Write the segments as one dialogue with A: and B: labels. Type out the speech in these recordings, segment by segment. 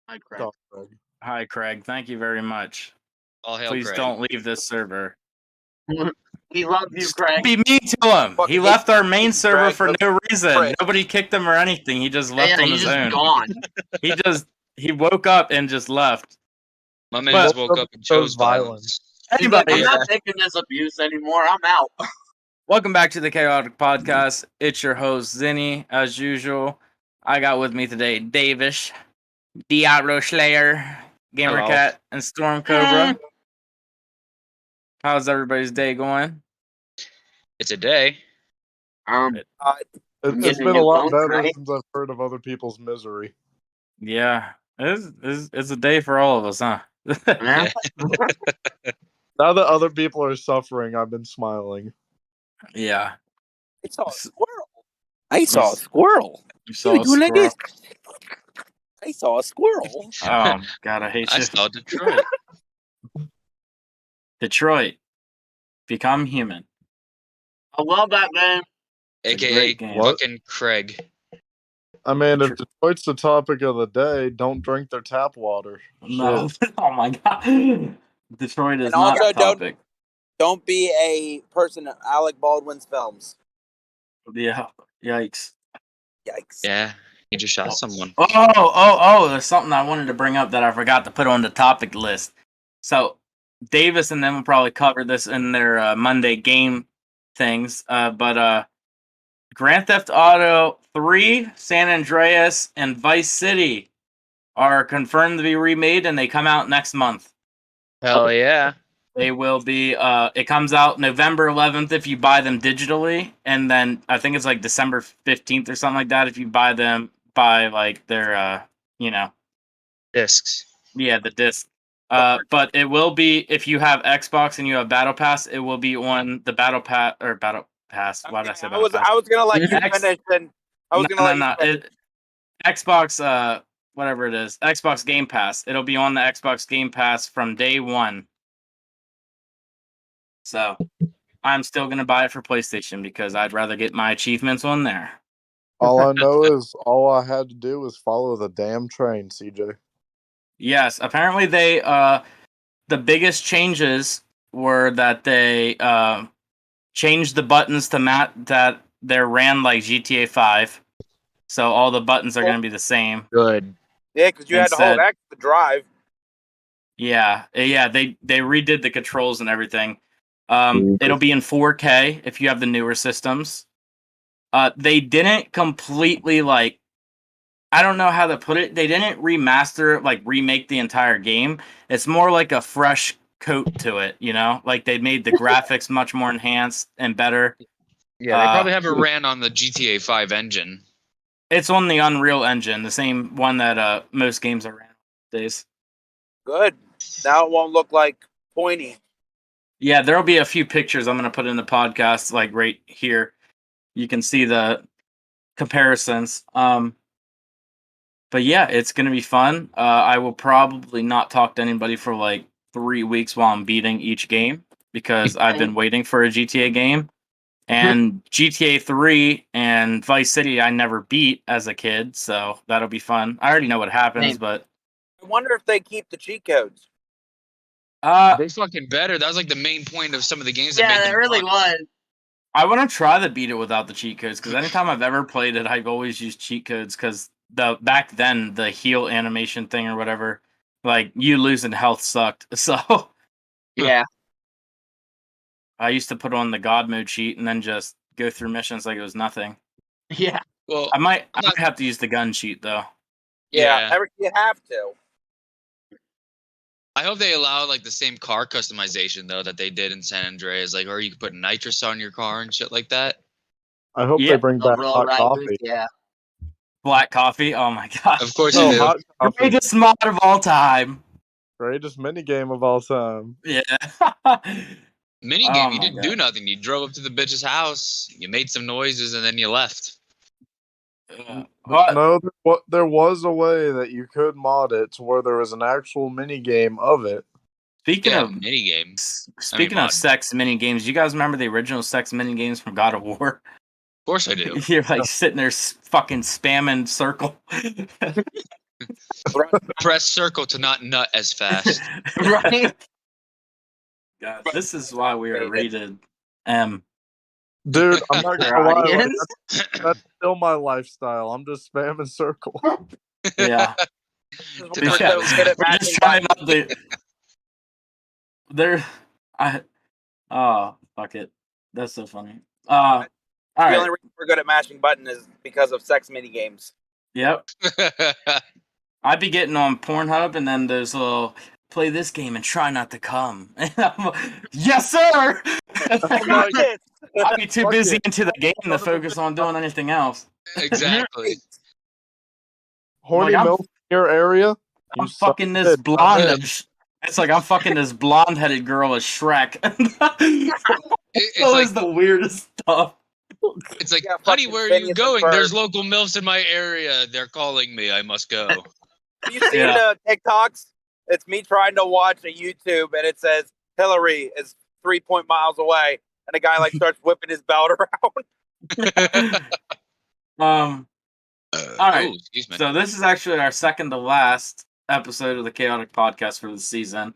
A: Hi, Craig.
B: Talk, Craig.
C: Hi, Craig. Thank you very much.
D: All hail
C: Please
D: Craig.
C: don't leave this server.
A: We love you, Craig.
C: Be mean to him. He left our main server for no reason.
B: Craig.
C: Nobody kicked him or anything. He just left on
A: he's
C: his
A: just
C: own.
A: gone.
C: He woke up and just left.
D: My man just woke up and chose violence.
A: He's like,
C: Anybody,
A: I'm not taking this abuse anymore. I'm out.
C: welcome back to the KAOTIC podcast. It's your host, Zinni, as usual. I got with me today Davish, Diablo Slayer, Gamercat, and Storm Cobra. How's everybody's day going?
D: It's a day.
B: It's been a lot better since I've heard of other people's misery.
C: Yeah, it's a day for all of us, huh?
A: Yeah.
B: Now that other people are suffering, I've been smiling.
C: Yeah.
E: I saw a squirrel. I saw a squirrel.
C: You saw a squirrel?
E: I saw a squirrel.
C: Oh, God, I hate you.
D: I saw Detroit.
C: Detroit. Become human.
A: I love that game.
D: AKA
C: game.
D: fucking Craig.
B: I mean, if Detroit's the topic of the day, don't drink their tap water.
C: No. Oh, my God. Detroit is
E: And
C: not
E: also
C: a topic.
E: Don't be a person in Alec Baldwin's films.
C: Yeah. Yikes.
E: Yikes.
D: Yeah, he just shot someone.
C: Oh, there's something I wanted to bring up that I forgot to put on the topic list. So, Davis and them will probably cover this in their Monday game things. But Grand Theft Auto 3, San Andreas, and Vice City are confirmed to be remade, and they come out next month.
D: Hell yeah.
C: They will be, it comes out November 11th if you buy them digitally, and then I think it's like December 15th or something like that if you buy them by like their,
D: discs.
C: Yeah, the disc. But it will be, if you have Xbox and you have Battle Pass, it will be on the Battle Pass. Why did I say Battle Pass?
E: I was gonna let you finish, and I was gonna let you finish.
C: Xbox, whatever it is, Xbox Game Pass. It'll be on the Xbox Game Pass from day one. So, I'm still gonna buy it for PlayStation because I'd rather get my achievements on there.
B: All I know is all I had to do was follow the damn train, CJ.
C: Yes, apparently they the biggest changes were that they changed the buttons to that they're ran like GTA 5. So all the buttons are going to be the same.
D: Good.
E: Yeah, because you had to hold X to drive.
C: Yeah, they redid the controls and everything. It'll be in 4K if you have the newer systems. They didn't completely I don't know how to put it. They didn't remaster it, remake the entire game. It's more like a fresh coat to it, Like they made the graphics much more enhanced and better.
D: Yeah, they probably haven't ran on the GTA 5 engine.
C: It's on the Unreal Engine, the same one that most games are ran these days.
E: Good. Now it won't look like pointy.
C: Yeah, there'll be a few pictures I'm going to put in the podcast, right here. You can see the comparisons. But yeah, it's going to be fun. I will probably not talk to anybody for 3 weeks while I'm beating each game because I've been waiting for a GTA game. And GTA 3 and Vice City I never beat as a kid, so that'll be fun. I already know what happens, but...
E: I wonder if they keep the cheat codes.
D: They fucking better. That was the main point of some of the games.
A: Yeah, it really was.
C: I want to try to beat it without the cheat codes, because anytime I've ever played it, I've always used cheat codes, because back then, the heal animation thing or whatever, you losing health sucked, so...
A: Yeah.
C: I used to put on the God mode cheat and then just go through missions like it was nothing.
A: Yeah.
D: Well,
C: I might have to use the gun cheat, though.
E: Yeah. You have to.
D: I hope they allow the same car customization though that they did in San Andreas, or you could put nitrous on your car and shit like that.
B: I hope they bring back hot coffee.
A: Yeah.
C: Black coffee? Oh my god.
D: Of course you do.
C: Greatest mod of all time.
B: Greatest minigame of all time.
C: Yeah.
D: Minigame, you didn't do nothing. You drove up to the bitch's house, you made some noises, and then you left.
B: No, there was a way that you could mod it to where there was an actual minigame of it.
C: Speaking of
D: minigames,
C: of sex minigames, you guys remember the original sex minigames from God of War?
D: Of course I do.
C: You're sitting there fucking spamming circle.
D: Press circle to not nut as fast.
C: Right? God, this is why we are rated M.
B: Dude, I'm not
A: Our
B: gonna lie. Like,
A: audience.
B: that's still my lifestyle. I'm just spamming circle.
C: Yeah.
D: To
E: We're
D: not
C: Yeah.
E: so
D: nut.
E: good at
C: We're just
E: matching
C: trying
E: buttons.
C: not to. Fuck it. That's so funny. All
E: The
C: right.
E: only reason we're good at mashing buttons is because of sex mini games.
C: Yep. I'd be getting on Pornhub, and then there's a little play this game and try not to come. And I'm like, yes, sir.
B: like,
C: I'd be too
B: Fuck
C: busy
B: it.
C: into the game to
B: Son of a
C: focus on doing anything else.
D: Exactly.
B: Horny
C: Like, I'm-
B: milk in your area?
C: I'm
B: You suck
C: fucking this
B: it.
C: blonde.
B: I'm in.
C: It's like I'm fucking this blonde-headed girl as Shrek.
D: It's
C: So
D: like
C: is the weirdest stuff.
D: it's like,
E: Yeah,
D: honey,
E: fucking
D: where are you
E: Phineas and
D: going?
E: Ferb.
D: There's local MILFs in my area. They're calling me. I must go.
E: Have you seen
C: Yeah.
E: TikToks? It's me trying to watch a YouTube, and it says Hillary is 3 miles away, and a guy like starts whipping his belt around.
C: All right.
D: Oh, excuse me.
C: So this is actually our second to last episode of the Chaotic Podcast for the season.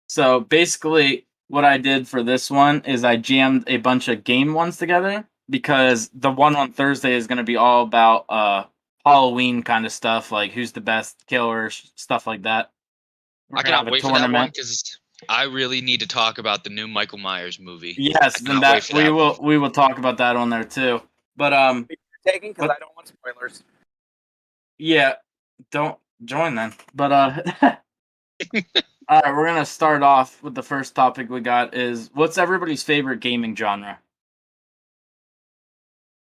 C: So basically, what I did for this one is I jammed a bunch of game ones together because the one on Thursday is going to be all about Halloween kind of stuff, like who's the best killer, stuff like that. We're
D: I
C: gonna
D: cannot
C: have a
D: wait for that one
C: tournament.
D: because I really need to talk about the new Michael Myers movie.
C: Yes,
D: I
C: then
D: cannot wait
C: that
D: for that.
C: we will talk about that on there too. But
E: Taking because
C: But-
E: I don't want spoilers.
C: yeah, don't join then. But all right, we're gonna start off with the first topic we got is what's everybody's favorite gaming genre?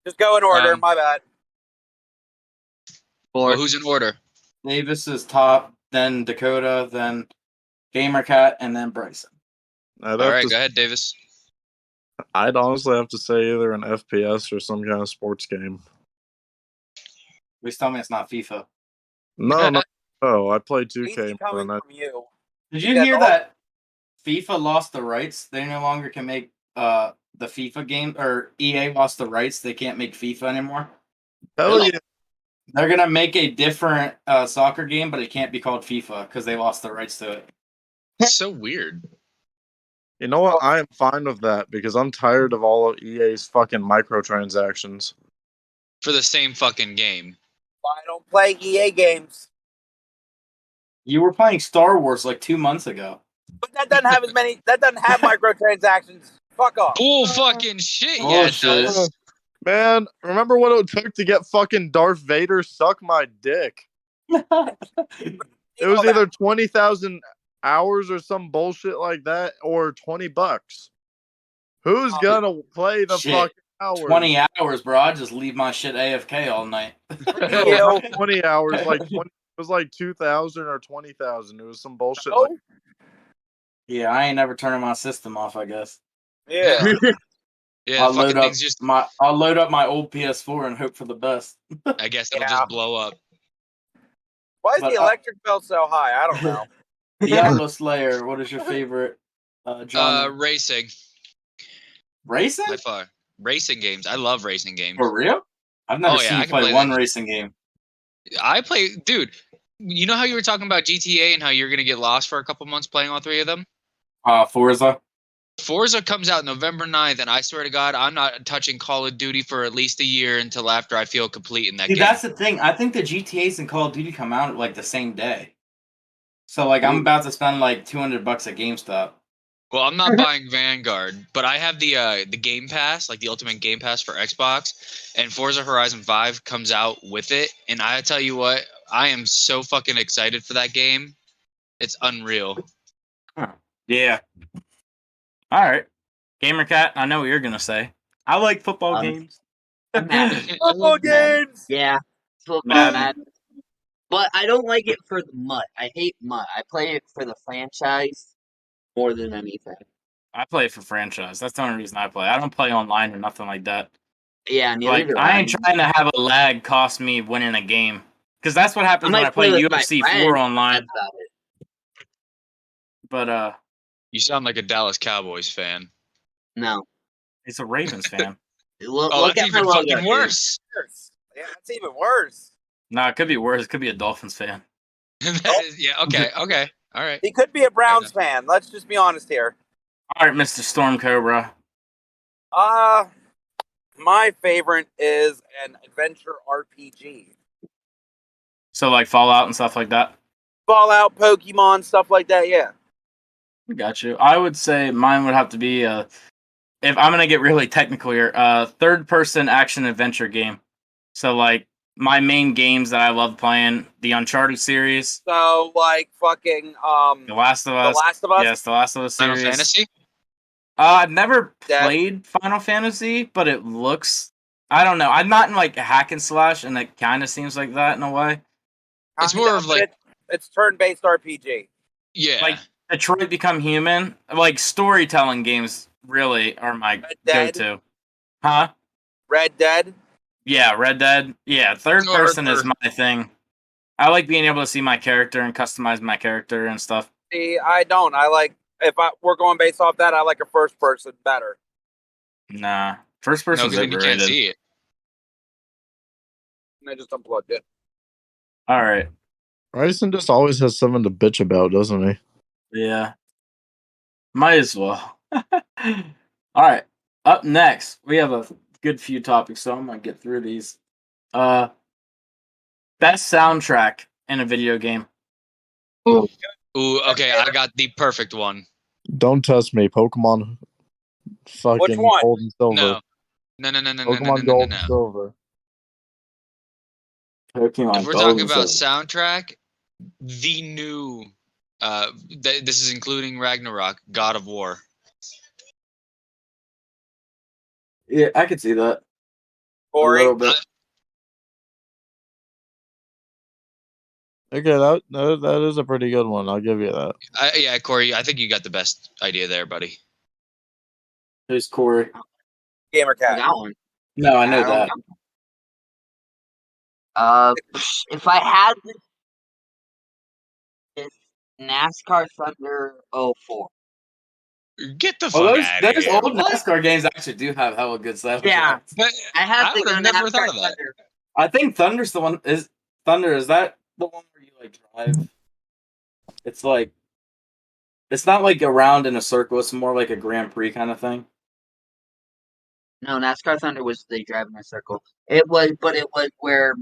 E: Just go in order.
D: Um,
E: My bad.
D: Well, who's in order?
C: Davis is top, then Dakota, then Gamercat, and then Bryson.
B: I'd,
D: All
B: have
D: right,
B: to,
D: go ahead, Davis.
B: I'd honestly have to say either an FPS or some kind of sports game.
C: Please tell me it's not FIFA.
B: No. I play 2K
E: Easy
B: more
E: coming
B: than that.
E: from you.
C: Did
E: You
C: you
E: guys
C: hear
E: all-
C: that FIFA lost the rights? They no longer can make the FIFA game, or EA lost the rights. They can't make FIFA anymore.
B: Hell yeah.
C: They're gonna make a different soccer game, but it can't be called FIFA because they lost the rights to it.
D: So weird.
B: You know what? I am fine with that because I'm tired of all of EA's fucking microtransactions.
D: For the same fucking game.
E: I don't play EA games,
C: You were playing Star Wars like 2 months ago.
E: but that doesn't have as many. That doesn't have microtransactions. Fuck off.
D: Bull fucking shit.
C: Oh,
D: Yeah, it
C: shit.
D: does.
B: Man, remember what it took to get fucking Darth Vader suck my dick? It was either 20,000 hours or some bullshit like that, or $20. Who's gonna play the
C: Shit.
B: fucking hours?
C: 20 hours, bro. I just leave my shit AFK all night.
B: No, 20 hours. Like 20, it was like 2,000 or 20,000. It was some bullshit. Like,
E: Oh,
C: Yeah, I ain't never turning my system off, I guess.
E: yeah.
D: Yeah,
C: I'll
D: fucking
C: load up
D: things just,
C: I'll load up my old PS4 and hope for the best.
D: I guess it'll
E: Yeah.
D: just blow up.
E: Why is
C: But,
E: the electric bill so high? I don't know.
C: Diablo Slayer, what is your favorite genre?
D: Racing,
C: Racing?
D: by far. Racing games. I love racing games.
C: For real? I've never
D: Oh, yeah,
C: seen
D: I
C: you
D: can
C: play
D: play
C: one
D: that.
C: racing game.
D: I play, dude. You know how you were talking about GTA and how you're gonna get lost for a couple months playing all three of them?
C: Forza.
D: Forza comes out November 9th, and I swear to God, I'm not touching Call of Duty for at least a year until after I feel complete in that
C: See,
D: game.
C: that's the thing. I think the GTAs and Call of Duty come out like the same day. So like I'm about to spend like $200 at GameStop.
D: Well, I'm not buying Vanguard, but I have the Game Pass, like the Ultimate Game Pass for Xbox, and Forza Horizon 5 comes out with it. And I tell you what, I am so fucking excited for that game. It's unreal.
C: Yeah. All right. Gamercat, I know what you're gonna say. I like football games.
A: Madden.
E: Football games.
A: Yeah, football
C: Madden.
A: Madden. But I don't like it for the MUT. I hate MUT. I play it for the franchise more than anything.
C: I play for franchise. That's the only reason I play. I don't play online or nothing like that.
A: Yeah, neither
C: Like
A: do
C: I ain't trying to have a lag cost me winning a game. Because that's what happens when I play
A: with my
C: UFC 4
A: friends,
C: online.
A: That's about it.
C: But
D: You sound like a Dallas Cowboys fan.
A: No.
C: he's a Ravens fan.
A: Look,
D: Oh,
A: look
D: that's
A: at my
D: even
A: logo,
D: fucking
A: dude.
D: worse.
E: Yeah, that's even worse.
C: No, it could be worse. It could be a Dolphins fan.
D: Yeah. Okay. Okay. All right.
E: He could be a Browns fan. Let's just be honest here.
C: All right, Mr. Storm Cobra.
E: My favorite is an adventure RPG.
C: So like Fallout and stuff like that.
E: Fallout, Pokemon, stuff like that. Yeah.
C: Got you. I would say mine would have to be if I'm gonna get really technical here, third person action adventure game. So like my main games that I love playing, the Uncharted series,
E: So like fucking
C: The Last of
E: The
C: Us.
E: Last of Us.
C: Yes, The Last of Us
D: Final
C: series.
D: Fantasy.
C: I've never
E: Dead.
C: played Final Fantasy, but it looks. I don't know. I'm not in like a hack and slash, and it kind of seems like that in a way.
D: It's more of like
E: it's turn-based RPG.
D: yeah.
C: Like Detroit Become Human, like storytelling games really are my
E: Red Dead.
C: go-to. Huh?
E: Red Dead.
C: Yeah, Red Dead. Yeah, third
D: So
C: person is
D: hardcore.
C: my thing. I like being able to see my character and customize my character and stuff.
E: See, I don't. I like we're going based off that. I like a first person better.
C: Nah, first
D: No,
C: person's
D: because then you can't
C: overrated.
D: see it.
E: And I just unplugged it.
C: All right.
B: Bryson just always has something to bitch about, doesn't he?
C: Yeah. Might as well. All right. Up next, we have a good few topics, so I'm gonna get through these. Best soundtrack in a video game.
D: Ooh, okay. I got the perfect one.
B: Don't test me, Pokemon. Fucking
E: one?
B: gold and silver.
D: No. No.
B: Pokemon gold and silver.
C: Pokemon
D: If we're
C: Gold
D: talking
C: and
D: about
C: Silver.
D: soundtrack, the new, this is including Ragnarok, God of War.
C: Yeah, I could see that.
E: Corey.
C: A little bit.
B: Okay, that is a pretty good one. I'll give you that.
D: Yeah, Corey, I think you got the best idea there, buddy.
C: Who's Corey?
E: Gamer
A: I
E: Cat.
A: got one.
C: No, I know
A: I don't
C: that.
A: If I had this NASCAR Thunder 04.
D: Get the
C: Oh,
D: fuck out of
C: those
D: here.
C: old NASCAR games actually do have hella good soundtracks.
A: Yeah.
D: But
A: I have
D: I
A: to
D: would
A: go
D: have never
A: NASCAR
D: thought of that.
A: Thunder.
C: I think Thunder's the one. Is Thunder? Is that the one where you like drive? It's like, it's not like around in a circle. It's more like a Grand Prix kind of thing.
A: No, NASCAR Thunder was they drive in a circle. It was where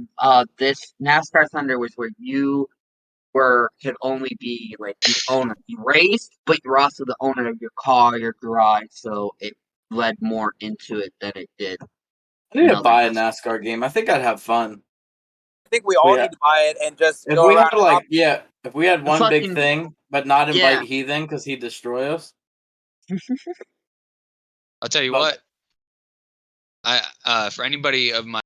A: this NASCAR Thunder was where you could only be like the owner. You raced, but you're also the owner of your car, your garage. So it led more into it than it did.
C: I need to
A: Another
C: buy a
A: NASCAR.
C: NASCAR game. I think I'd have fun.
E: I think we all
C: Yeah.
E: need to buy it and just
C: If
E: go
C: we
E: around.
C: had like, yeah, if we had one big
A: Fucking-
C: thing, but not invite
A: yeah.
C: Heathen because he'd destroy us.
D: I'll tell you
C: But-
D: what. For anybody of my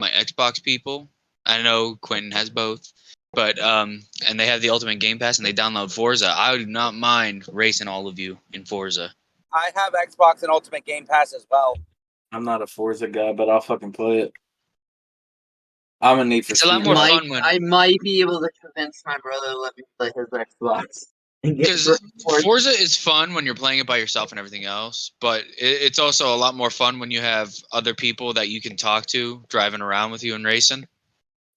D: Xbox people, I know Quentin has both, but and they have the Ultimate Game Pass and they download Forza. I do not mind racing all of you in Forza.
E: I have Xbox and Ultimate Game Pass as well.
C: I'm not a Forza guy, but I'll fucking play it. I'm a Need for
D: It's a lot
C: Speed
D: more
C: guy.
D: fun when
A: I might be able to convince my brother to let me play his Xbox.
D: because Forza is fun when you're playing it by yourself and everything else, but it's also a lot more fun when you have other people that you can talk to driving around with you and racing.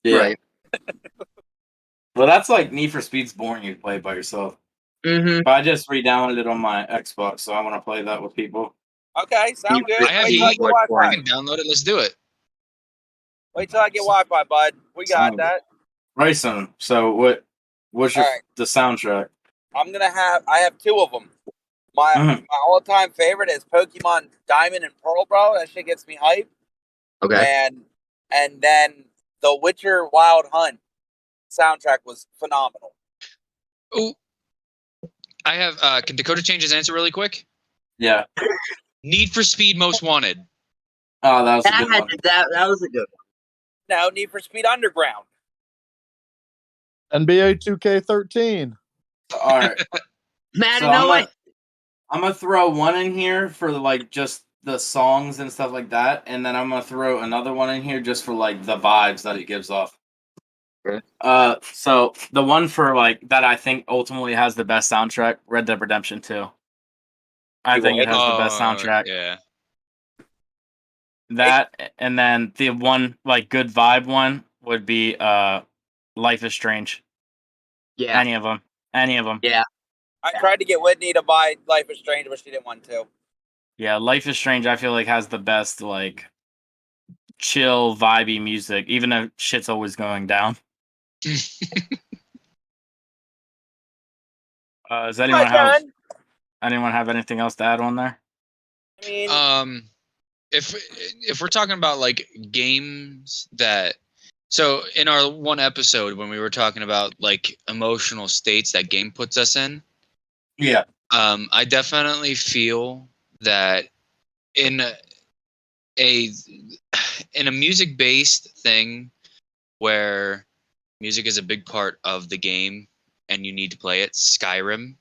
C: Yeah.
A: Right.
C: Well, that's like Need for Speed's boring. You play it by yourself.
A: Mm-hmm.
C: But I just re-downloaded it on my Xbox, so I want to play that with people.
E: Okay, sound good.
D: I have
E: Wait till I
D: Heat.
E: get
D: I
E: Wi-Fi.
D: can download it. Let's do it.
E: Wait till I get Wi-Fi, bud. We got
C: Sound
E: that.
C: Racing. So what's your
E: Alright.
C: the soundtrack?
E: I have two of them. My
C: Mhm.
E: my all-time favorite is Pokemon Diamond and Pearl, bro. That shit gets me hype.
A: Okay.
E: And then The Witcher Wild Hunt soundtrack was phenomenal.
D: Ooh. I have can Dakota change his answer really quick?
C: Yeah.
D: Need for Speed Most Wanted.
C: Oh, that was a good one.
A: That was a good one.
E: No, Need for Speed Underground.
B: NBA 2K13.
C: All right.
A: Matt,
C: So
A: you know what?
C: I'm gonna throw one in here for like just the songs and stuff like that, and then I'm gonna throw another one in here just for like the vibes that it gives off.
A: Okay.
C: So the one for like that I think ultimately has the best soundtrack, Red Dead Redemption 2. I think it has the best soundtrack.
D: Yeah.
C: That and then the one like good vibe one would be Life is Strange.
A: Yeah.
C: Any of them.
A: Yeah.
E: I tried to get Whitney to buy Life is Strange, but she didn't want to.
C: Yeah, Life is Strange, I feel like, has the best, like, chill, vibey music, even though shit's always going down. Does anyone have anything else to add on there?
E: I mean,
D: if we're talking about like games that, so in our one episode when we were talking about like emotional states that game puts us in,
C: Yeah.
D: I definitely feel that in a music based thing where music is a big part of the game and you need to play it, Skyrim.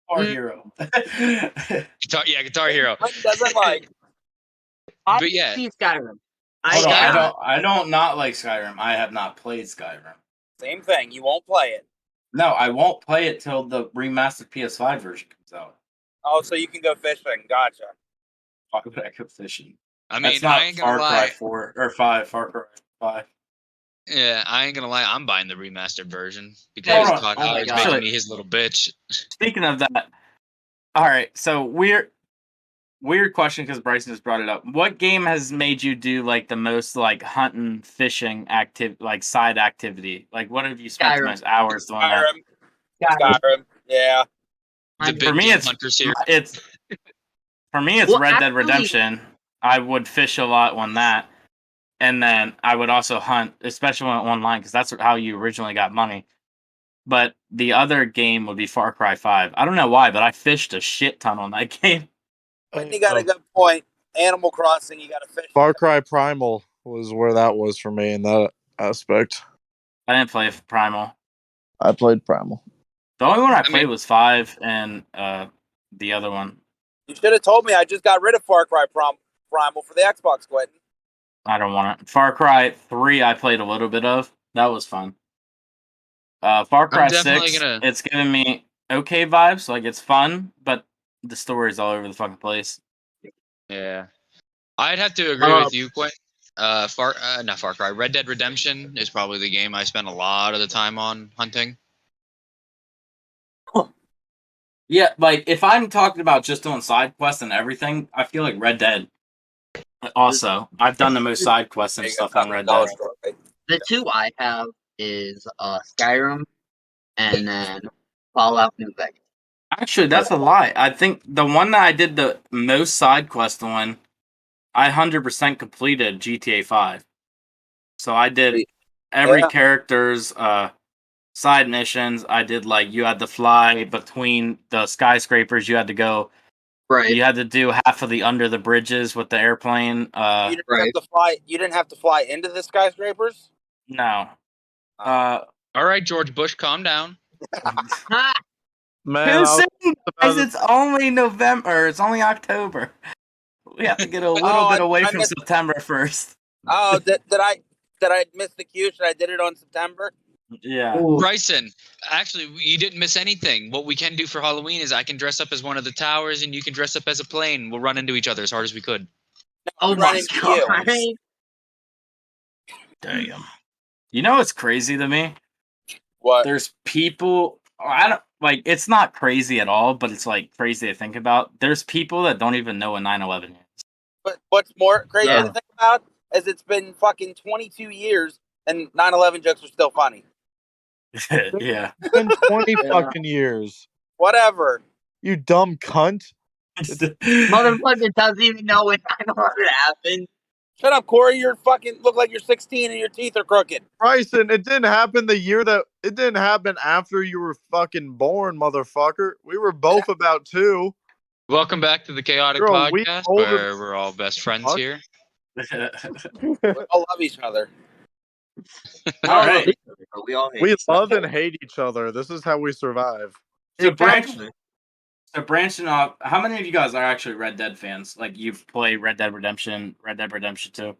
C: Guitar Hero.
D: Guitar Hero.
E: Whitney doesn't like.
D: But yeah,
A: see Skyrim.
C: Hold on,
A: Yeah.
C: I don't not like Skyrim. I have not played Skyrim.
E: Same thing. You won't play it.
C: No, I won't play it till the remastered PS5 version comes out.
E: Oh, so you can go fishing. Gotcha.
C: Why would I go fishing?
D: I mean,
C: That's not
D: I ain't gonna
C: Far Cry
D: lie.
C: 4 or 5. Far Cry 5.
D: Yeah, I ain't gonna lie. I'm buying the remastered version because
C: Hold on.
D: Todd
A: Oh my
D: Howard's
A: God.
D: making me his little bitch.
C: Speaking of that, all right. So weird question because Bryson just brought it up. What game has made you do like the most like hunting, fishing like side activity? Like what have you spent the
A: Skyrim.
C: most hours doing that?
E: Skyrim. Yeah.
D: The big
C: For me,
D: game
C: it's
D: hunters here.
A: Well,
C: Red Dead
A: actually-
C: Redemption. I would fish a lot on that, and then I would also hunt, especially when online because that's how you originally got money. But the other game would be Far Cry 5. I don't know why, but I fished a shit ton on that game.
E: Whitney got a good point. Animal Crossing, you got to fish.
B: Far Cry Primal was where that was for me in that aspect.
C: I didn't play Primal.
B: I played Primal.
C: The only one I
D: I
C: played
D: mean-
C: was 5 and the other one.
E: You should have told me. I just got rid of Far Cry Primal for the Xbox, Quentin.
C: I don't want it. Far Cry 3 I played a little bit of. That was fun. Far Cry
D: definitely
C: 6,
D: gonna-
C: it's giving me okay vibes. Like, it's fun, but the story's all over the fucking place.
D: Yeah, I'd have to agree
A: Uh,
D: with you, Quinn. Not Far Cry. Red Dead Redemption is probably the game I spend a lot of the time on hunting.
C: Yeah, like, if I'm talking about just doing side quests and everything, I feel like Red Dead. Also, I've done the most side quests and stuff on Red Dead.
A: The two I have is Skyrim and then Fallout New Vegas.
C: Actually, that's a lie. I think the one that I did the most side quest on, I 100% completed GTA 5. So I did every
E: Yeah.
C: character's side missions. I did like you had to fly between the skyscrapers. You had to go.
A: Right.
C: You had to do half of the under the bridges with the airplane.
E: You didn't
A: Right.
E: have to fly. You didn't have to fly into the skyscrapers.
C: No.
D: All right, George Bush, calm down.
A: Ah,
B: Man,
C: Too
B: I was
C: soon,
B: about
C: guys.
B: to-
C: It's only November. It's only October. We have to get a little bit away
E: I
C: from
E: missed-
C: September 1st.
E: Oh, did I miss the cue? Should I did it on September?
C: Yeah.
A: ooh.
D: Bryson, actually, you didn't miss anything. What we can do for Halloween is I can dress up as one of the towers and you can dress up as a plane. We'll run into each other as hard as we could.
A: Oh
E: Run
A: my
E: into you.
A: god.
C: Damn. You know what's crazy to me?
E: What?
C: There's people. I don't like. It's not crazy at all, but it's like crazy to think about. There's people that don't even know what 9/11 is.
E: But what's more crazy
A: Yeah.
E: to think about is it's been fucking 22 years and 9/11 jokes are still funny.
C: Yeah.
B: It's been 20
A: Yeah.
B: fucking years.
E: Whatever.
B: You dumb cunt.
A: Motherfucker doesn't even know when 9/11 happened.
E: Shut up, Corey. You're fucking look like you're 16 and your teeth are crooked.
B: Bryson, it didn't happen the year that it didn't happen after you were fucking born, motherfucker. We were both about 2.
D: Welcome back to the Chaotic
B: You're a week
D: Podcast,
B: older
D: where we're all best friends
B: Fuck.
D: here.
E: We all love each other.
C: All right.
A: We all hate
B: We
A: each other.
B: love and hate each other. This is how we survive.
C: So
A: Exactly.
C: branching off, how many of you guys are actually Red Dead fans? Like you've played Red Dead Redemption 2?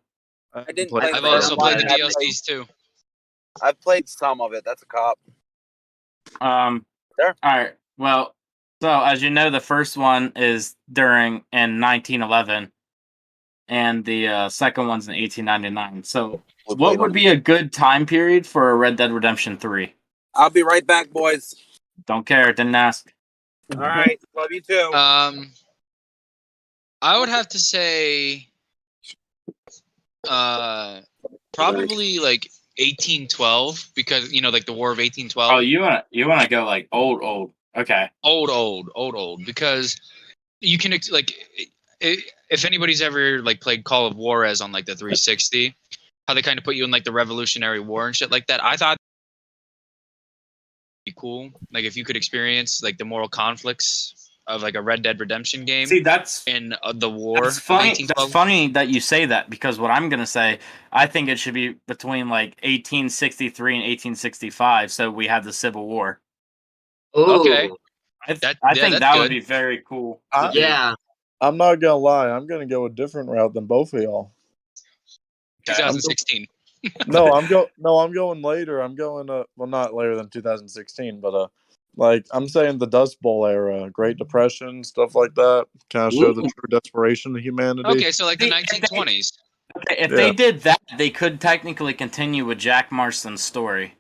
E: I didn't
B: Play-
E: play
D: I've
E: the
D: also
E: first
D: played
E: one.
D: the DLCs too.
E: I've played some of it. That's a cop.
C: Sure.
E: Sure.
C: All right. Well, so as you know, the first one is in 1911, and the second one's in 1899. So,
E: We'll
C: what
E: wait
C: would
E: on-
C: be a good time period for a Red Dead Redemption 3?
E: I'll be right back, boys.
C: Don't care. Didn't ask.
E: All right. Love you too.
D: I would have to say, probably like 1812 because like the War of 1812.
C: Oh, you wanna go like old? Okay.
D: Old because you can if anybody's ever like played Call of Juarez on like the 360, how they kind of put you in like the Revolutionary War and shit like that. I thought it'd be cool, like if you could experience like the moral conflicts of like a Red Dead Redemption game.
C: See, that's
D: in the war.
C: That's funny.
D: Of
C: That's
D: 1812.
C: funny that you say that because what I'm gonna say, I think it should be between like 1863 and 1865. So we have the Civil War.
A: Ooh,
D: Okay.
C: I
D: Yeah,
C: think
D: that's
C: that would
D: good.
C: be very cool.
B: I-
A: yeah.
B: I'm not gonna lie. I'm gonna go a different route than both of y'all.
D: 2016.
B: No, I'm going later. I'm going well, not later than 2016, but like I'm saying the Dust Bowl era, Great Depression, stuff like that, kind of show the
A: Ooh.
B: true desperation of humanity.
D: Okay, so like the
C: See,
D: 1920s.
C: Okay, if
B: Yeah.
C: they did that, they could technically continue with Jack Marston's story.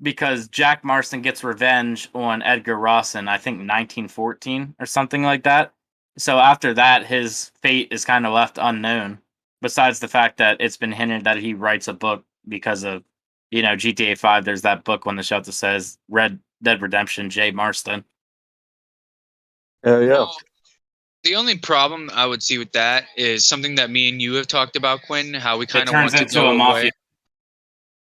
C: Because Jack Marston gets revenge on Edgar Ross in, I think, 1914 or something like that. So after that, his fate is kind of left unknown. Besides the fact that it's been hinted that he writes a book because of, GTA 5. There's that book on the shelf that says Red Dead Redemption, J. Marston.
B: Yeah.
D: Well, the only problem I would see with that is something that me and you have talked about, Quinn, how we
C: It
D: kind of
C: turns
D: want to
C: into
D: go
C: a mafia.
D: away.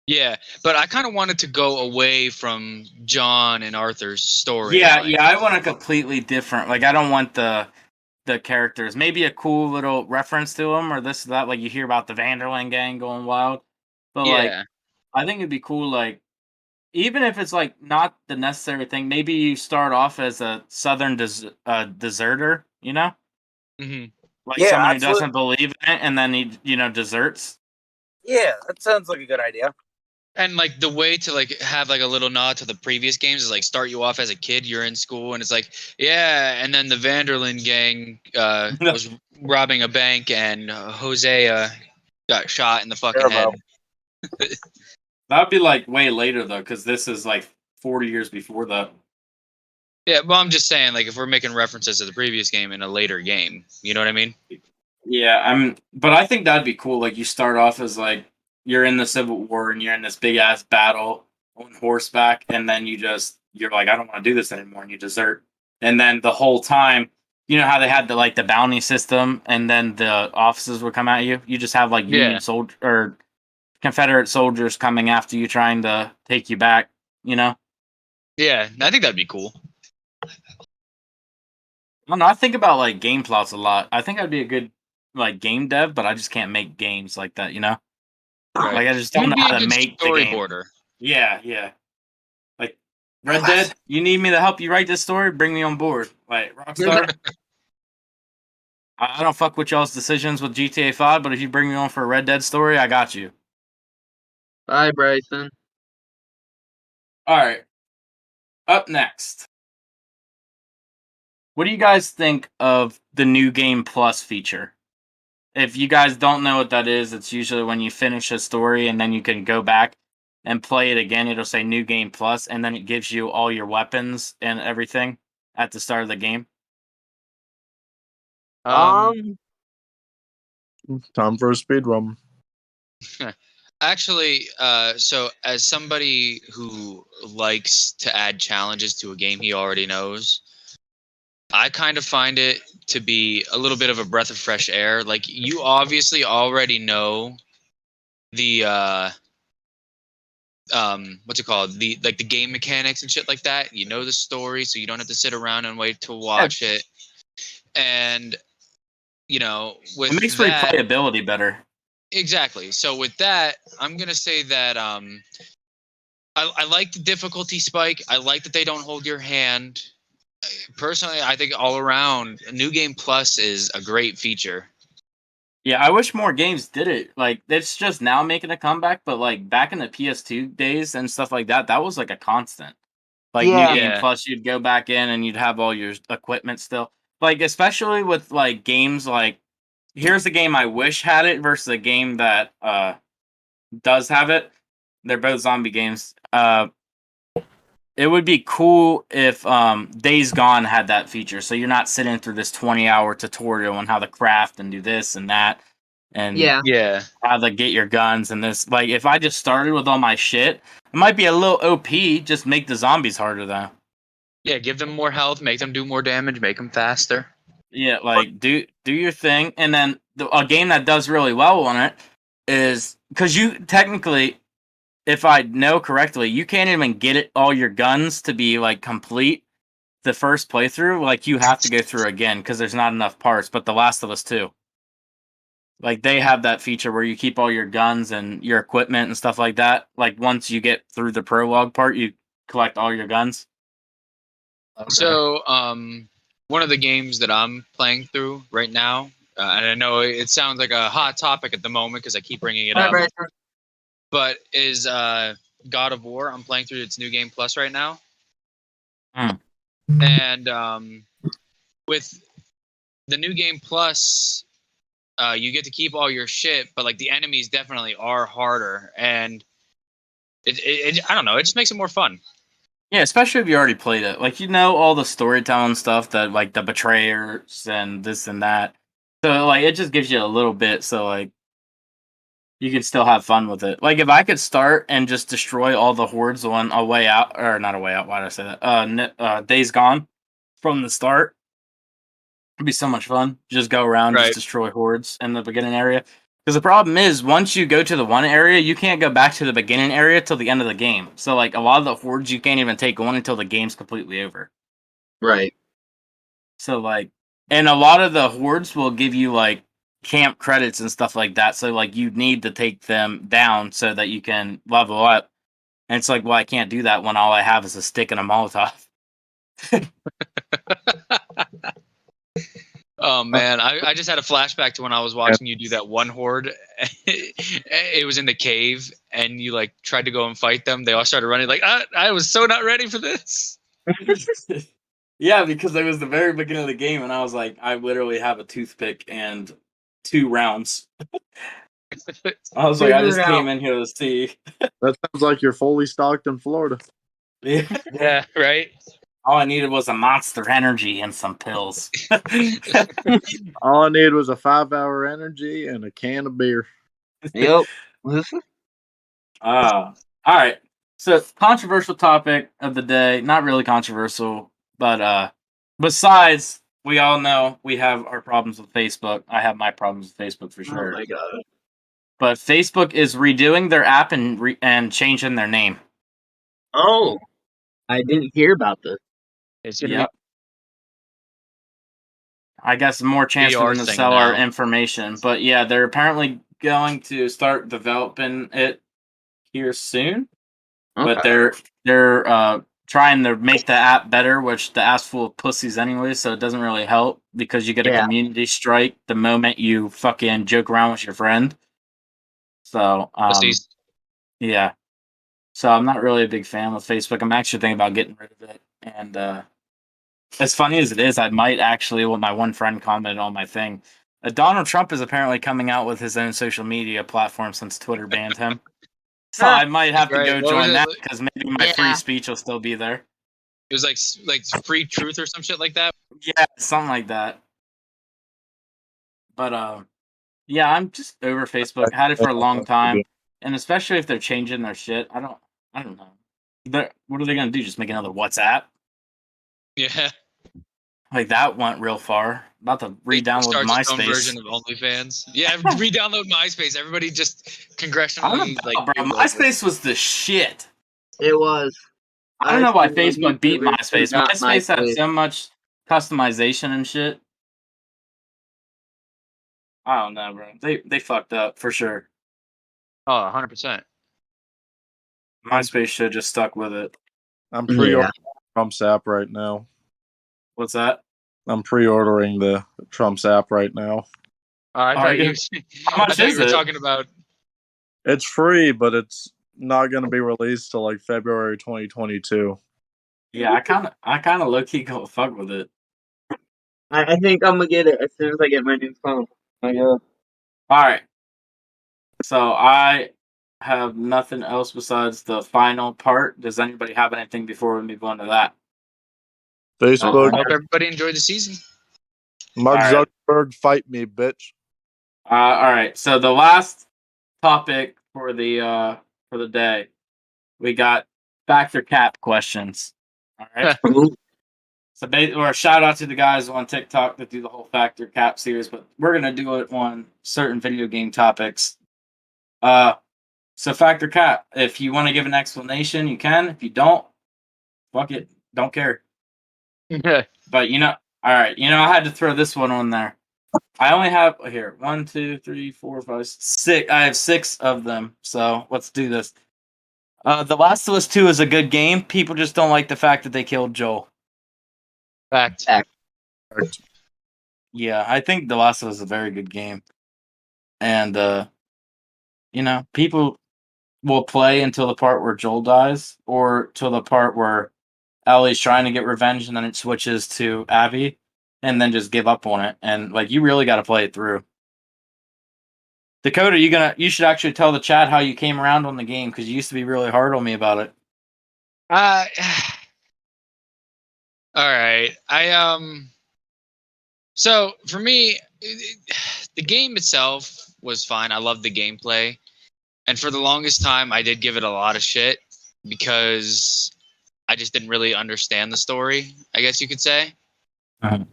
D: Yeah, but I kind of wanted to go away from John and Arthur's story.
C: Yeah, I want a completely different. Like, I don't want the characters. Maybe a cool little reference to them or this or that. Like you hear about the Vanderland gang going wild, but like
D: Yeah.
C: I think it'd be cool. Like even if it's like not the necessary thing, maybe you start off as a southern deserter.
D: hmm
C: Like
E: Yeah,
C: someone who
E: absolutely.
C: doesn't believe in it, and then he deserts.
E: Yeah, that sounds like a good idea.
D: And like the way to like have like a little nod to the previous games is like start you off as a kid, you're in school, and it's like, yeah, and then the Vanderland gang was robbing a bank, and Jose got shot in the fucking head.
C: That'd be like way later though, because this is like 40 years before that.
D: Yeah, well, I'm just saying, like, if we're making references to the previous game in a later game, you know what I mean?
C: Yeah, but I think that'd be cool. Like you start off as like you're in the Civil War and you're in this big ass battle on horseback, and then you're like, I don't want to do this anymore, and you desert. And then the whole time, you know how they had the bounty system, and then the officers would come at you. You just have like Union soldier or Confederate soldiers coming after you, trying to take you back.
D: Yeah, I think that'd be cool.
C: I don't know. I think about like game plots a lot. I think I'd be a good like game dev, but I just can't make games like that.
D: Right.
C: Like I just don't know how to make the game.
D: storyboarder.
C: Yeah. Like Red Dead, you need me to help you write this story? Bring me on board. Like Rockstar. I don't fuck with y'all's decisions with GTA 5, but if you bring me on for a Red Dead story, I got you.
A: Bye, Bryson.
C: All right. Up next. What do you guys think of the New Game Plus feature? If you guys don't know what that is, it's usually when you finish a story and then you can go back and play it again. It'll say New Game Plus, and then it gives you all your weapons and everything at the start of the game.
B: Time for a speed run.
D: Actually, so as somebody who likes to add challenges to a game he already knows, I kind of find it to be a little bit of a breath of fresh air. Like you obviously already know the what's it called? The game mechanics and shit like that. You know the story, so you don't have to sit around and wait to watch it. And with
C: It makes
D: that,
C: replayability better.
D: Exactly. So with that, I'm gonna say that I like the difficulty spike. I like that they don't hold your hand. Personally, I think all around, New Game Plus is a great feature.
C: Yeah, I wish more games did it. Like, it's just now making a comeback, but like back in the PS2 days and stuff like that, that was like a constant. Like New Game Plus, you'd go back in and you'd have all your equipment still. Like, especially with like games like here's a game I wish had it versus a game that does have it. They're both zombie games. It would be cool if Days Gone had that feature, so you're not sitting through this 20-hour tutorial on how to craft and do this and that, and
D: Yeah.
C: how to get your guns and this. Like, if I just started with all my shit, it might be a little OP. Just make the zombies harder, though.
D: Yeah, give them more health, make them do more damage, make them faster.
C: Yeah, like do your thing, and then a game that does really well on it is because you technically, if I know correctly, you can't even get it all your guns to be like complete the first playthrough. Like you have to go through again because there's not enough parts. But The Last of Us 2, like they have that feature where you keep all your guns and your equipment and stuff like that. Like once you get through the prologue part, you collect all your guns.
A: Okay.
D: So, one of the games that I'm playing through right now, and I know it sounds like a hot topic at the moment because I keep bringing it up, but is God of War. I'm playing through its new game plus right now, and with the new game plus, you get to keep all your shit, but like the enemies definitely are harder, and it I don't know, it just makes it more fun.
C: Yeah, especially if you already played it. Like, you know all the storytelling stuff that, like, the betrayers and this and that. So, like, it just gives you a little bit so, like, you can still have fun with it. Like, if I could start and just destroy all the hordes on A Way Out, or not A Way Out, why did I say that? Days Gone from the start, it'd be so much fun. Just go around,
D: Right.
C: just destroy hordes in the beginning area. Because the problem is, once you go to the one area, you can't go back to the beginning area till the end of the game. So, like, a lot of the hordes you can't even take on until the game's completely over.
A: Right.
C: So, like, and a lot of the hordes will give you, like, camp credits and stuff like that. So, like, you need to take them down so that you can level up. And it's like, well, I can't do that when all I have is a stick and a Molotov.
D: Oh man, I just had a flashback to when I was watching you do that one horde. It was in the cave, and you like tried to go and fight them. They all started running. Like I was so not ready for this.
C: Yeah, because it was the very beginning of the game, and I was like, I literally have a toothpick and 2 rounds. I was like, I just came in here to see.
B: That sounds like you're fully stocked in Florida.
C: Yeah.
D: Yeah, right.
C: All I needed was a Monster Energy and some pills.
B: All I needed was a 5-hour energy and a can of beer.
A: Yep.
C: All right. So, controversial topic of the day. Not really controversial, but besides, we all know we have our problems with Facebook. I have my problems with Facebook for
A: Oh
C: sure.
A: my god.
C: But Facebook is redoing their app and changing their name.
A: Oh, I didn't hear about this.
D: It's gonna
C: Yep. I guess more chance for
D: PR
C: them to
D: thing
C: sell our
D: now.
C: information. But yeah, they're apparently going to start developing it here soon.
A: Okay.
C: But they're trying to make the app better, which the app's full of pussies anyway, so it doesn't really help because you get a
A: Yeah.
C: community strike the moment you fucking joke around with your friend. So
D: Pussies.
C: yeah. So I'm not really a big fan of Facebook. I'm actually thinking about getting rid of it. And as funny as it is, I might actually, well, my one friend commented on my thing. Donald Trump is apparently coming out with his own social media platform since Twitter banned him. So I might have to
D: Right.
C: go
D: What was
C: join
D: it?
C: that because maybe my free
A: Yeah.
C: speech will still be there.
D: It was like free truth or some shit like that.
C: Yeah, something like that. But yeah, I'm just over Facebook. Had it for a long time, and especially if they're changing their shit, I don't know. What are they gonna do? Just make another WhatsApp?
D: Yeah.
C: Like that went real far. About to re-download
D: Start its own
C: MySpace.
D: version of OnlyFans. Yeah, re-download MySpace. Everybody just
C: I
D: congressionally
C: don't
D: like.
C: know, bro. MySpace was the shit.
A: It was.
C: I don't know why
A: still love
C: Facebook beat
A: YouTubers who
C: MySpace.
A: got
C: MySpace had
A: MySpace.
C: so much customization and shit. I don't know, bro. They fucked up for sure.
D: Oh, 100%.
C: MySpace should have just stuck with it.
B: I'm pre-ordering
A: Yeah.
B: Trump's app right now.
C: What's that?
B: I'm pre-ordering the Trump's app right now.
D: I
C: Are
D: thought
C: you? How much is
D: were
C: it?
D: talking about.
B: It's free, but it's not going to be released till like February 2022.
C: Yeah, I kind of low key go fuck with it.
A: I think I'm gonna get it as soon as I get my new phone. Yeah.
C: All right. So I have nothing else besides the final part. Does anybody have anything before we move on to that?
B: Facebook,
D: I hope everybody enjoyed the season.
B: Mark
C: All right.
B: Zuckerberg, fight me, bitch.
C: All right. So the last topic for the day, we got factor cap questions. All right. So, or a shout out to the guys on TikTok that do the whole factor cap series, but we're gonna do it on certain video game topics. So factor cap. If you want to give an explanation, you can. If you don't, fuck it. Don't care. But all right. I had to throw this one on there. I only have here 1, 2, 3, 4, 5, 6. I have 6 of them. So let's do this. The Last of Us 2 is a good game. People just don't like the fact that they killed Joel.
D: Fact.
C: Yeah, I think The Last of Us is a very good game. And people will play until the part where Joel dies, or till the part where Ellie's trying to get revenge, and then it switches to Abby, and then just give up on it. And you really got to play it through. Dakota, you should actually tell the chat how you came around on the game, because you used to be really hard on me about it.
D: All right. So for me, the game itself was fine. I loved the gameplay, and for the longest time, I did give it a lot of shit because I just didn't really understand the story, I guess you could say.
C: Uh-huh.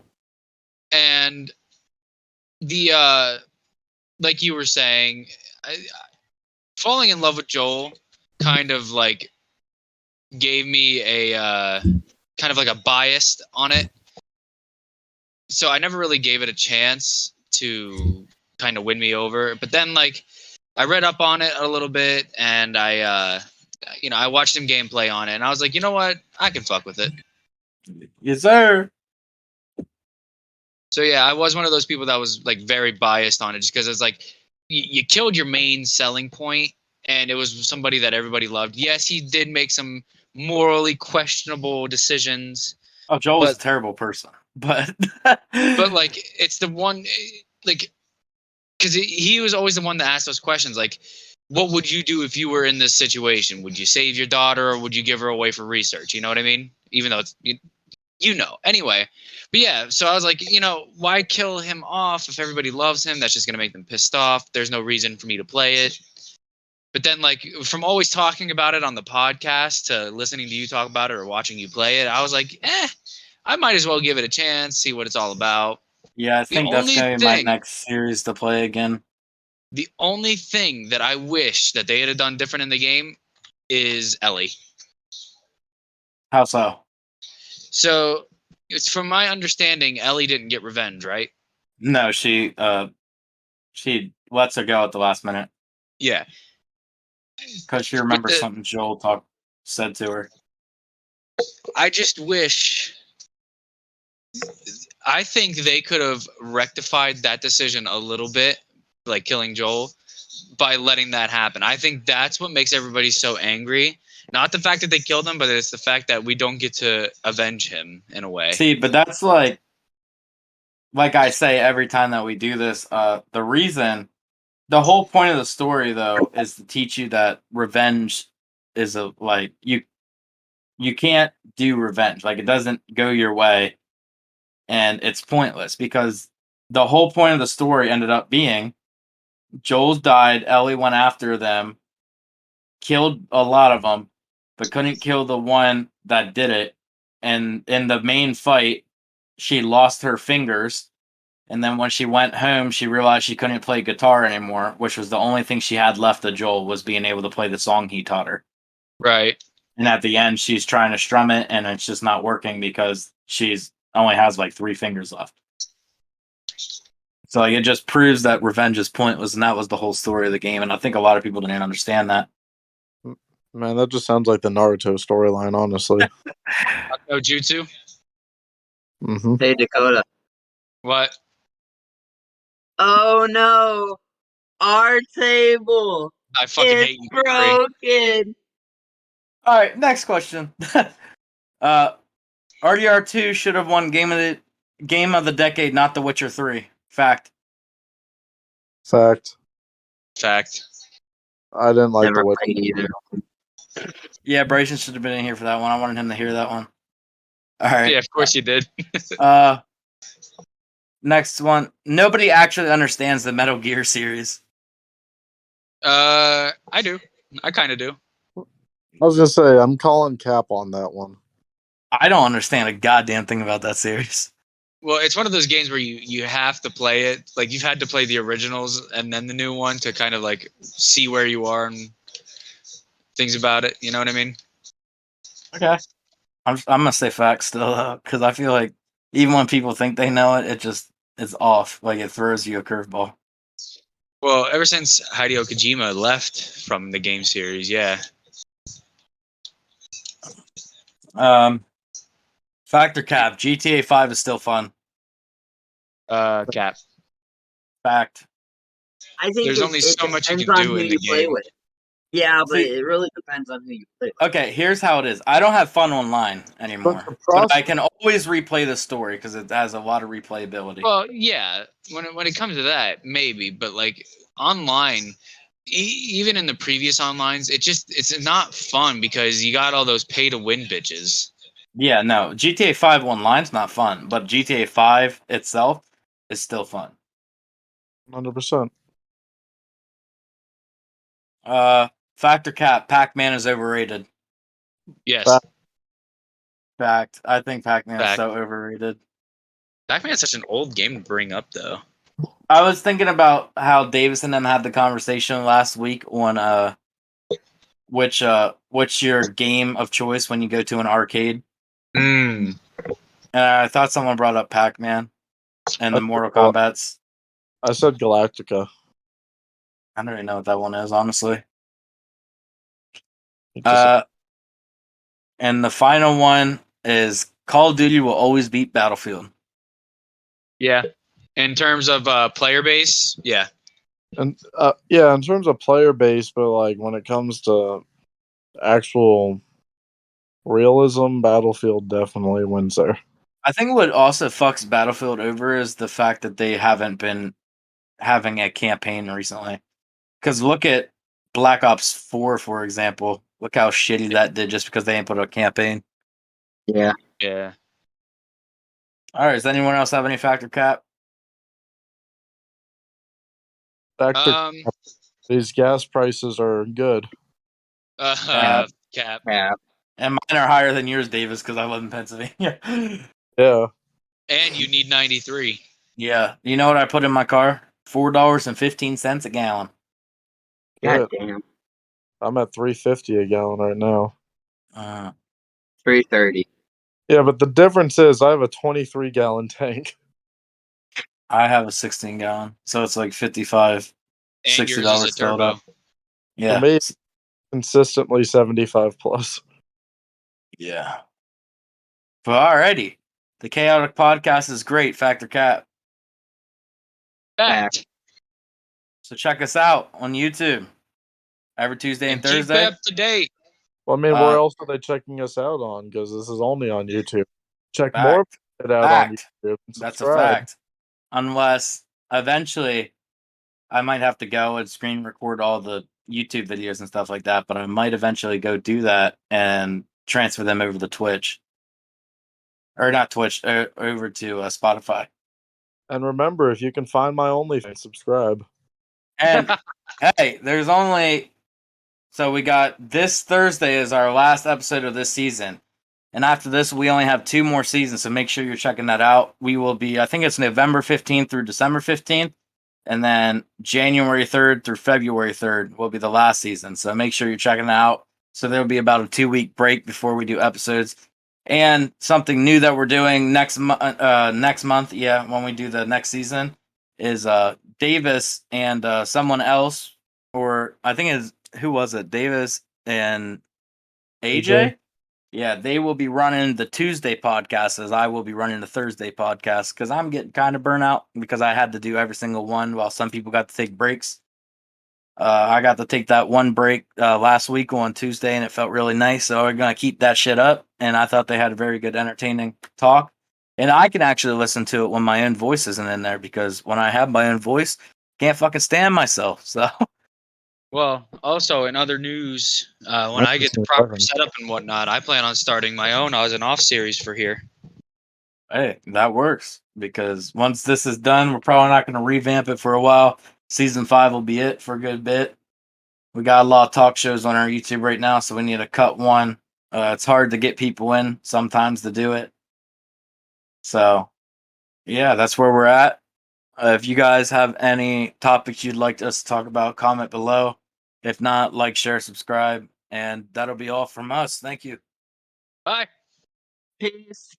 D: And the like you were saying, falling in love with Joel kind of gave me a kind of a bias on it. So I never really gave it a chance to kind of win me over. But then I read up on it a little bit, and I watched some gameplay on it, and I was like, you know what? I can fuck with it.
C: Yes, sir.
D: So yeah, I was one of those people that was very biased on it, just because it's you killed your main selling point, and it was somebody that everybody loved. Yes, he did make some morally questionable decisions.
C: Oh, Joel was a terrible person, but
D: it's the one because he was always the one that asked those questions, what would you do if you were in this situation? Would you save your daughter, or would you give her away for research? You know what I mean? Even though it's anyway. But yeah, so I was like, why kill him off if everybody loves him? That's just gonna make them pissed off. There's no reason for me to play it. But then from always talking about it on the podcast to listening to you talk about it or watching you play it, I was like, I might as well give it a chance, see what it's all about.
C: Yeah, I think that's going to be my next series to play again.
D: The only thing that I wish that they had done different in the game is Ellie.
C: How so?
D: So, it's from my understanding, Ellie didn't get revenge, right?
C: No, she lets her go at the last minute.
D: Yeah.
C: Because she remembers something Joel said to her.
D: I just wish... I think they could have rectified that decision a little bit, killing Joel, by letting that happen. I think that's what makes everybody so angry. Not the fact that they killed him, but it's the fact that we don't get to avenge him in a way.
C: See, but that's like I say every time that we do this, the whole point of the story, though, is to teach you that revenge is you can't do revenge. It doesn't go your way. And it's pointless, because the whole point of the story ended up being Joel's died, Ellie went after them, killed a lot of them, but couldn't kill the one that did it. And in the main fight, she lost her fingers. And then when she went home, she realized she couldn't play guitar anymore, which was the only thing she had left of Joel, was being able to play the song he taught her.
D: Right.
C: And at the end, she's trying to strum it, and it's just not working because she's only has 3 fingers left. So it just proves that revenge is pointless, and that was the whole story of the game. And I think a lot of people didn't understand that.
B: Man, that just sounds like the Naruto storyline, honestly.
D: No jutsu?
B: Mm-hmm.
A: Hey, Dakota.
D: What?
A: Oh no! Our table!
D: I fucking hate you.
A: Broken!
C: Alright, next question. RDR2 should have won Game of the Decade, not The Witcher 3. Fact.
B: Fact.
D: Fact.
B: I didn't like
A: Never
B: the way.
A: played either.
C: Yeah, Bryson should have been in here for that one. I wanted him to hear that one. All right.
D: Yeah, of course you did.
C: Next one. Nobody actually understands the Metal Gear series.
D: I do. I kind of do.
B: I was gonna say I'm calling cap on that one.
C: I don't understand a goddamn thing about that series.
D: Well, it's one of those games where you have to play it. Like you've had to play the originals and then the new one to kind of like see where you are and things about it. You know what I mean?
C: Okay. I'm gonna say facts still though, because I feel like even when people think they know it, it's off. Like it throws you a curveball.
D: Well, ever since Hideo Kojima left from the game series, yeah.
C: Fact or cap? GTA 5 is still fun.
D: Cap.
C: Fact.
A: I think
D: There's only so much you
A: depends
D: can
A: on
D: do
A: who
D: in
A: you
D: the
A: play
D: game.
A: with. Yeah, but
C: See-
A: it really depends on who you play with.
C: Okay, here's how it is. I don't have fun online anymore,
B: the
C: but I can always replay the story because it has a lot of replayability.
D: Well, yeah. When it comes to that, maybe, but like online, even in the previous onlines, it's not fun because you got all those pay to win bitches.
C: Yeah, no, GTA 5 online's not fun, but GTA 5 itself is still fun.
B: 100%.
C: Fact or cap? Pac-Man is overrated.
D: Yes.
B: Fact.
C: Fact. I think Pac-Man is
D: Fact.
C: so overrated.
D: Pac-Man's such an old game to bring up, though.
C: I was thinking about how Davis and them had the conversation last week on what's your game of choice when you go to an arcade.
D: Mm.
C: And I thought someone brought up Pac-Man and the Mortal Kombats.
B: I said Galactica.
C: I don't even know what that one is, honestly.
B: Just-
C: And the final one is Call of Duty will always beat Battlefield.
D: Yeah. In terms of player base, yeah.
B: and yeah, in terms of player base, but like when it comes to actual realism, Battlefield definitely wins there.
C: I think what also fucks Battlefield over is the fact that they haven't been having a campaign recently. Because look at Black Ops 4, for example. Look how shitty that did just because they didn't put a campaign.
A: Yeah.
D: Yeah.
C: All right, does anyone else have any factor cap?
B: Back to these gas prices are good.
C: Cap.
D: Cap.
A: Yeah.
C: And mine are higher than yours, Davis, because I live in Pennsylvania.
B: Yeah.
D: And you need 93.
C: Yeah. You know what I put in my car? $4.15 a gallon.
A: God
B: Good.
A: damn.
B: I'm at $3.50 a gallon right now.
A: 330.
B: Yeah, but the difference is I have a 23-gallon tank.
C: I have a 16 gallon, so it's like $55,
D: And
C: $60
D: yours is a
C: filled
D: turbo.
C: up. Yeah.
B: For me, consistently 75 plus.
C: Yeah. But alrighty. The Chaotic Podcast is great, Factor Cap.
D: Fact.
C: So check us out on YouTube every Tuesday and
D: Keep
C: Thursday.
D: up to date.
B: Well, I mean, where else are they checking us out on? Because this is only on YouTube. Check more of it out on
C: Fact.
B: YouTube. And
C: That's a
B: subscribe.
C: fact. Unless eventually I might have to go and screen record all the YouTube videos and stuff like that, but I might eventually go do that and transfer them over to Twitch. Or not Twitch, over to Spotify.
B: And remember, if you can find my OnlyFans, subscribe.
C: And hey, there's only so we got this Thursday is our last episode of this season. And after this, we only have 2 more seasons, so make sure you're checking that out. We will be, I think it's November 15th through December 15th, and then January 3rd through February 3rd will be the last season. So make sure you're checking it out. So there'll be about a 2-week break before we do episodes. And something new that we're doing next month, yeah, when we do the next season, is Davis and someone else, or I think it's, who was it? Davis and AJ? Yeah, they will be running the Tuesday podcast as I will be running the Thursday podcast because I'm getting kind of burnt out because I had to do every single one while some people got to take breaks. I got to take that one break last week on Tuesday and it felt really nice. So we're going to keep that shit up. And I thought they had a very good, entertaining talk. And I can actually listen to it when my own voice isn't in there because when I have my own voice, can't fucking stand myself. So
D: Well, also in other news, when I get the proper setup and whatnot, I plan on starting my own as an off series for here.
C: hey, that works because once this is done, we're probably not going to revamp it for a while. Season 5 will be it for a good bit. We got a lot of talk shows on our YouTube right now, so we need to cut one. It's hard to get people in sometimes to do it. So, yeah, that's where we're at. If you guys have any topics you'd like us to talk about, comment below. If not, like, share, subscribe, and that'll be all from us. Thank you.
D: Bye.
A: Peace.